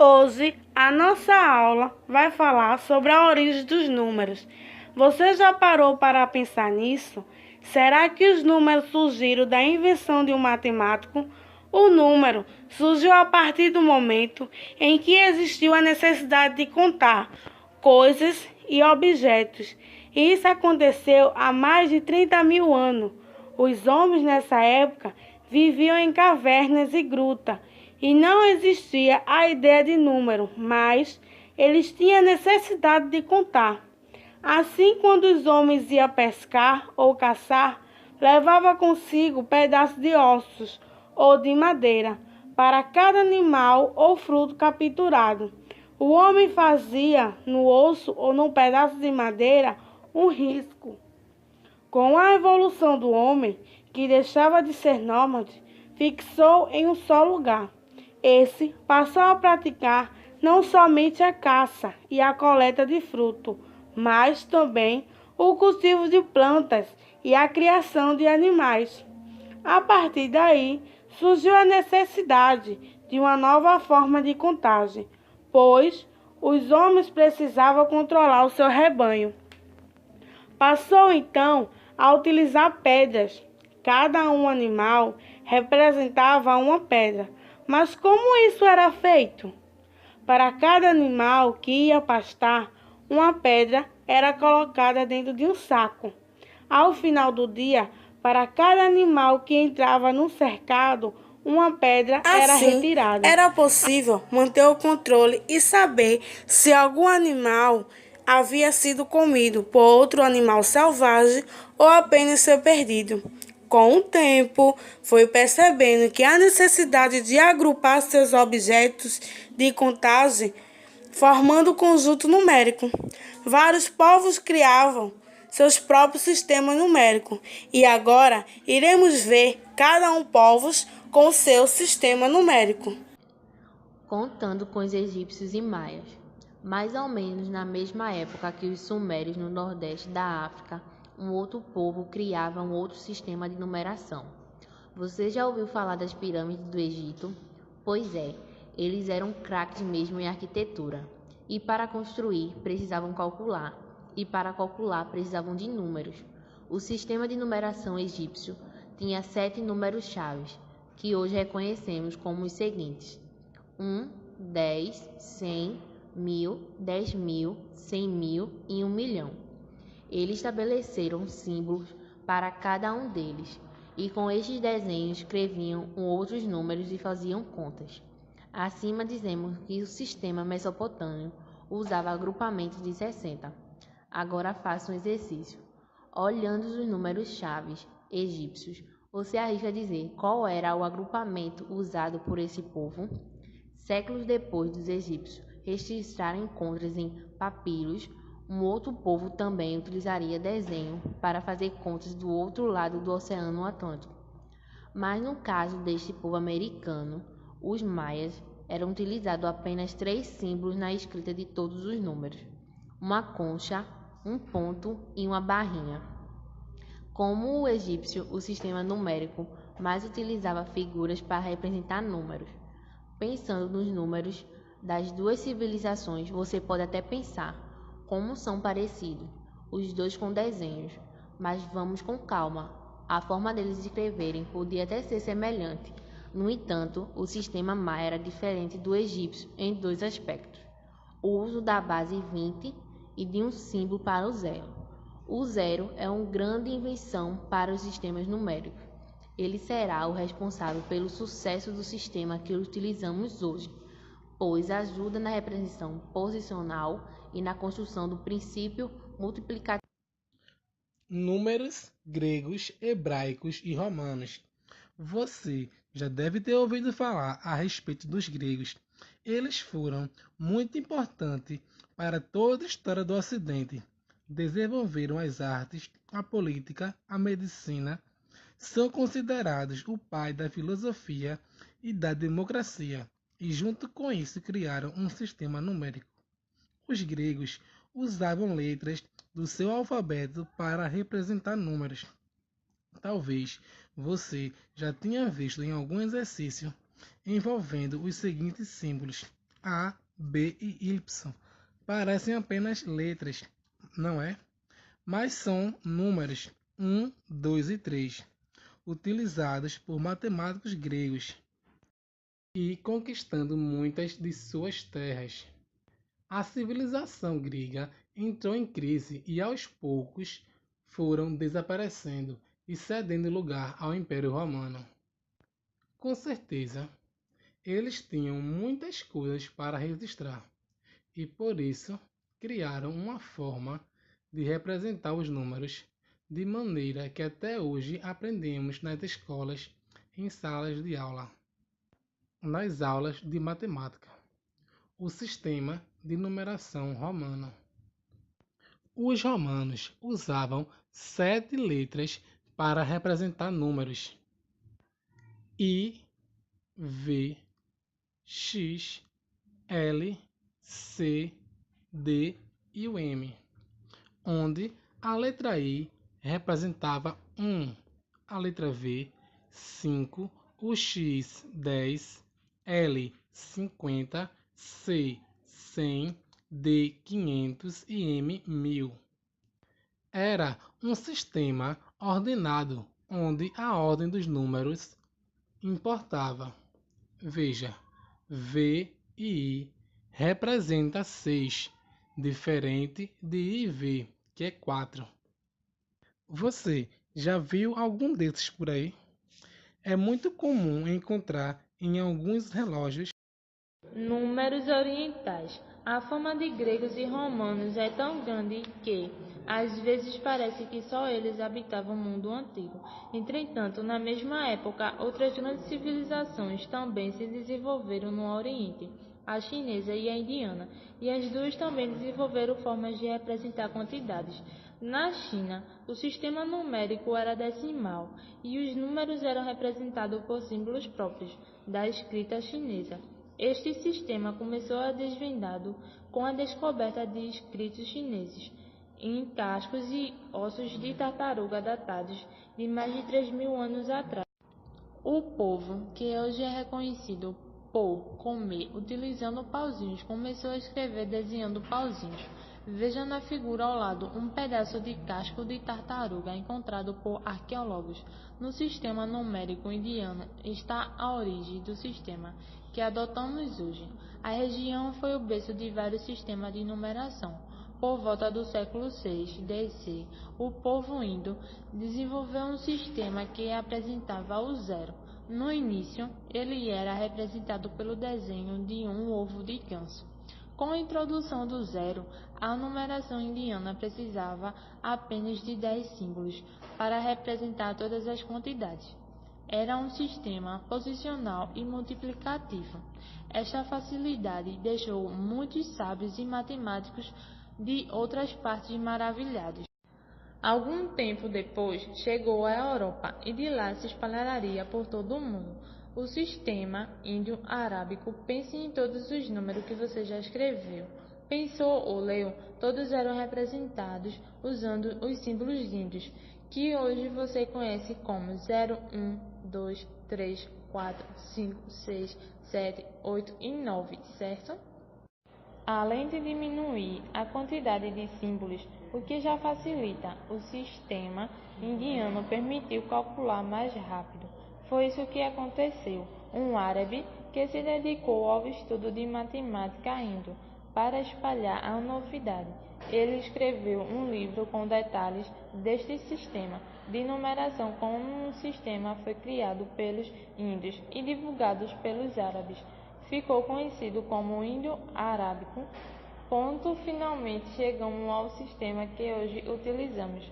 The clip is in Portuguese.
Hoje, a nossa aula vai falar sobre a origem dos números. Você já parou para pensar nisso? Será que os números surgiram da invenção de um matemático? O número surgiu a partir do momento em que existiu a necessidade de contar coisas e objetos. E isso aconteceu há mais de 30 mil anos. Os homens nessa época viviam em cavernas e grutas e não existia a ideia de número, mas eles tinham necessidade de contar. Assim, quando os homens iam pescar ou caçar, levava consigo pedaços de ossos ou de madeira para cada animal ou fruto capturado. O homem fazia no osso ou num pedaço de madeira um risco. Com a evolução do homem, que deixava de ser nômade, fixou em um só lugar. Esse passou a praticar não somente a caça e a coleta de fruto, mas também o cultivo de plantas e a criação de animais. A partir daí, surgiu a necessidade de uma nova forma de contagem, pois os homens precisavam controlar o seu rebanho. Passou então a utilizar pedras. Cada um animal representava uma pedra. Mas como isso era feito? Para cada animal que ia pastar, uma pedra era colocada dentro de um saco. Ao final do dia, para cada animal que entrava no cercado, uma pedra era retirada. Era possível manter o controle e saber se algum animal havia sido comido por outro animal selvagem ou apenas ser perdido. Com o tempo, foi percebendo que a necessidade de agrupar seus objetos de contagem, formando um conjunto numérico. Vários povos criavam seus próprios sistemas numéricos e agora iremos ver cada um povos com seu sistema numérico. Contando com os egípcios e maias, mais ou menos na mesma época que os sumérios no nordeste da África, um outro povo criava um outro sistema de numeração. Você já ouviu falar das pirâmides do Egito? Pois é, eles eram craques mesmo em arquitetura. E para construir precisavam calcular, e para calcular precisavam de números. O sistema de numeração egípcio tinha 7 números chaves, que hoje reconhecemos como os seguintes: 1, 10, 100, 1000, 10.000, 100.000 e 1 milhão. Eles estabeleceram símbolos para cada um deles, e com estes desenhos escreviam outros números e faziam contas. Acima dizemos que o sistema mesopotâmio usava agrupamentos de 60. Agora faça um exercício. Olhando os números chaves egípcios, você arrisca dizer qual era o agrupamento usado por esse povo? Séculos depois dos egípcios registrarem encontros em papiros, um outro povo também utilizaria desenho para fazer contas do outro lado do Oceano Atlântico. Mas no caso deste povo americano, os maias, eram utilizados apenas 3 símbolos na escrita de todos os números: uma concha, um ponto e uma barrinha. Como o egípcio, o sistema numérico mais utilizava figuras para representar números. Pensando nos números das duas civilizações, você pode até pensar como são parecidos, os dois com desenhos, mas vamos com calma. A forma deles escreverem podia até ser semelhante. No entanto, o sistema maia era diferente do egípcio em 2 aspectos: o uso da base 20 e de um símbolo para o zero. O zero é uma grande invenção para os sistemas numéricos. Ele será o responsável pelo sucesso do sistema que utilizamos hoje, pois ajuda na representação posicional e na construção do princípio multiplicativo. Números gregos, hebraicos e romanos. Você já deve ter ouvido falar a respeito dos gregos. Eles foram muito importantes para toda a história do Ocidente. Desenvolveram as artes, a política, a medicina. São considerados o pai da filosofia e da democracia, e junto com isso criaram um sistema numérico. Os gregos usavam letras do seu alfabeto para representar números. Talvez você já tenha visto em algum exercício envolvendo os seguintes símbolos: A, B e Y parecem apenas letras, não é? Mas são números 1, 2 e 3, utilizados por matemáticos gregos e conquistando muitas de suas terras. A civilização grega entrou em crise e aos poucos foram desaparecendo e cedendo lugar ao Império Romano. Com certeza, eles tinham muitas coisas para registrar e por isso criaram uma forma de representar os números de maneira que até hoje aprendemos nas escolas, em salas de aula, nas aulas de matemática, o sistema de numeração romano. Os romanos usavam 7 letras para representar números: I, V, X, L, C, D e o M, onde a letra I representava 1, a letra V 5, o X 10, L 50, C 100, D 500 e M 1000. Era um sistema ordenado onde a ordem dos números importava. Veja, V e I representa 6, diferente de I e V, que é 4. Você já viu algum desses por aí? É muito comum encontrar em alguns relógios. Números orientais. A fama de gregos e romanos é tão grande que, às vezes, parece que só eles habitavam o mundo antigo. Entretanto, na mesma época, outras grandes civilizações também se desenvolveram no Oriente, a chinesa e a indiana, e as duas também desenvolveram formas de representar quantidades. Na China, o sistema numérico era decimal, e os números eram representados por símbolos próprios da escrita chinesa. Este sistema começou a desvendado com a descoberta de escritos chineses em cascos e ossos de tartaruga datados de mais de 3.000 anos atrás. O povo, que hoje é reconhecido por comer utilizando pauzinhos, começou a escrever desenhando pauzinhos. Veja na figura ao lado um pedaço de casco de tartaruga encontrado por arqueólogos. No sistema numérico indiano está a origem do sistema que adotamos hoje. A região foi o berço de vários sistemas de numeração. Por volta do século 6 DC, o povo indo desenvolveu um sistema que apresentava o zero. No início, ele era representado pelo desenho de um ovo de ganso. Com a introdução do zero, a numeração indiana precisava apenas de 10 símbolos para representar todas as quantidades. Era um sistema posicional e multiplicativo. Esta facilidade deixou muitos sábios e matemáticos de outras partes maravilhados. Algum tempo depois, chegou à Europa e de lá se espalharia por todo o mundo. O sistema índio-arábico, pense em todos os números que você já escreveu. Pensou ou leu, todos eram representados usando os símbolos índios, que hoje você conhece como 0, 1, 2, 3, 4, 5, 6, 7, 8 e 9, certo? Além de diminuir a quantidade de símbolos, o que já facilita, o sistema indiano permitiu calcular mais rápido. Foi isso que aconteceu. Um árabe que se dedicou ao estudo de matemática indo para espalhar a novidade. Ele escreveu um livro com detalhes deste sistema de numeração, como um sistema foi criado pelos índios e divulgado pelos árabes. Ficou conhecido como Índio-Arábico. Finalmente chegamos ao sistema que hoje utilizamos.